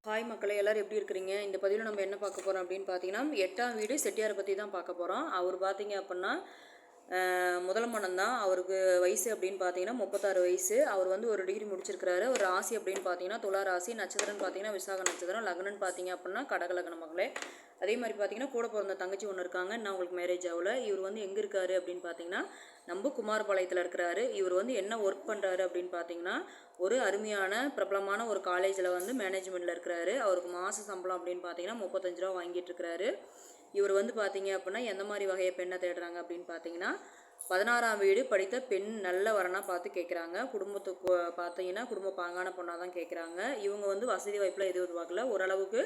Hi மக்களே, எல்லோரும் எப்படி இருக்கிறீங்க? இந்த பதிவில் நம்ம என்ன பார்க்க போகிறோம் அப்படின்னு பார்த்தீங்கன்னா, 8ஆம் வீடு செட்டியாரை பற்றி தான் பார்க்க போகிறோம். அவர் பார்த்தீங்க அப்படின்னா முதல் மனம் தான். அவருக்கு வயசு அப்படின்னு பார்த்தீங்கன்னா 36 வயசு. அவர் வந்து ஒரு டிகிரி முடிச்சிருக்கிறாரு. ஒரு ராசி அப்படின்னு பார்த்தீங்கன்னா துலா ராசி, நட்சத்திரம்னு பார்த்தீங்கன்னா விசாக நட்சத்திரம், லக்னன்னு பார்த்தீங்க அப்படின்னா கடக லக்னம் மகளே. அதே மாதிரி பார்த்தீங்கன்னா கூட பிறந்த தங்கச்சி ஒன்று இருக்காங்க, இன்னும் அவங்களுக்கு மேரேஜ் ஆகல. இவர் வந்து எங்கே இருக்காரு அப்படின்னு பார்த்தீங்கன்னா நம்ம குமாரபாளையத்தில் இருக்கிறாரு. இவர் வந்து என்ன ஒர்க் பண்ணுறாரு அப்படின்னு பார்த்தீங்கன்னா ஒரு அருமையான பிரபலமான ஒரு காலேஜில் வந்து மேனேஜ்மெண்ட்டில் இருக்கிறாரு. அவருக்கு மாத சம்பளம் அப்படின்னு பார்த்தீங்கன்னா 35 ரூபா வாங்கிட்டு இருக்கிறாரு. இவர் வந்து பார்த்தீங்க அப்படின்னா எந்த மாதிரி வகையை பெண்ணை தேடுறாங்க அப்படின்னு பார்த்தீங்கன்னா 16ஆம் வீடு படித்த பெண் நல்ல வரனாக பார்த்து கேட்குறாங்க. குடும்பத்துக்கு பார்த்தீங்கன்னா குடும்ப பாங்கான பொண்ணாக தான் கேட்குறாங்க. இவங்க வந்து வசதி வாய்ப்பில் எதுவும் பார்க்கல. ஓரளவுக்கு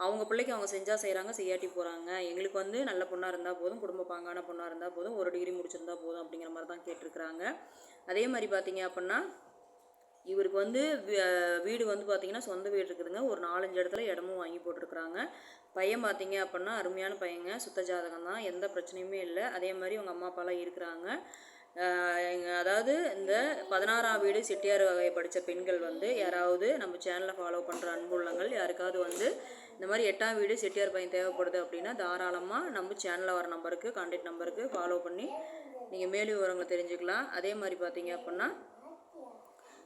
அவங்க பிள்ளைக்கு அவங்க செஞ்சால் செய்கிறாங்க, செய்யாட்டி போகிறாங்க. எங்களுக்கு வந்து நல்ல பொண்ணாக இருந்தால் போதும், குடும்ப பாங்கான பொண்ணாக இருந்தால் போதும், ஒரு டிகிரி முடிச்சிருந்தா போதும் அப்படிங்கிற மாதிரி தான் கேட்டிருக்கிறாங்க. அதே மாதிரி பார்த்தீங்க அப்படின்னா இவருக்கு வந்து வீடு வந்து பார்த்திங்கன்னா சொந்த வீடு இருக்குதுங்க. ஒரு 4-5 இடத்துல இடமும் வாங்கி போட்டிருக்குறாங்க. பையன் பார்த்தீங்க அப்படின்னா அருமையான பையங்க, சுத்த ஜாதகம் தான், எந்த பிரச்சனையுமே இல்லை. அதே மாதிரி அவங்க அம்மா அப்பாலாம் இருக்கிறாங்க. அதாவது இந்த 16ஆம் வீடு செட்டியார் வகையை படித்த பெண்கள் வந்து யாராவது நம்ம சேனலை ஃபாலோ பண்ணுற அன்புள்ளங்கள் யாருக்காவது வந்து இந்த மாதிரி 8ஆம் வீடு செட்டியார் பையன் தேவைப்படுது அப்படின்னா தாராளமாக நம்ம சேனலில் வர நம்பருக்கு, கான்டாக்ட் நம்பருக்கு ஃபாலோ பண்ணி நீங்கள் மேலும் விவரங்களை தெரிஞ்சுக்கலாம். அதே மாதிரி பார்த்தீங்க அப்படின்னா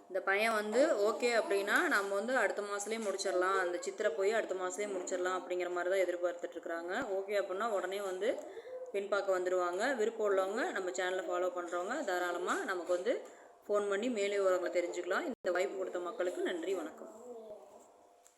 இந்த பையன் வந்து ஓகே அப்படின்னா நம்ம வந்து அடுத்த மாதத்துலேயே முடிச்சிடலாம், அந்த சித்திரை போய் அடுத்த மாதத்துலேயே முடிச்சிடலாம் அப்படிங்கிற மாதிரி தான் எதிர்பார்த்துட்ருக்குறாங்க. ஓகே அப்படின்னா உடனே வந்து பெண் பார்க்க வந்துடுவாங்க. விருப்பம் உள்ளவங்க நம்ம சேனலை ஃபாலோ பண்ணுறவங்க தாராளமாக நமக்கு வந்து ஃபோன் பண்ணி மேலே விவரங்களை தெரிஞ்சுக்கலாம். இந்த வாய்ப்பு கொடுத்த மக்களுக்கு நன்றி, வணக்கம்.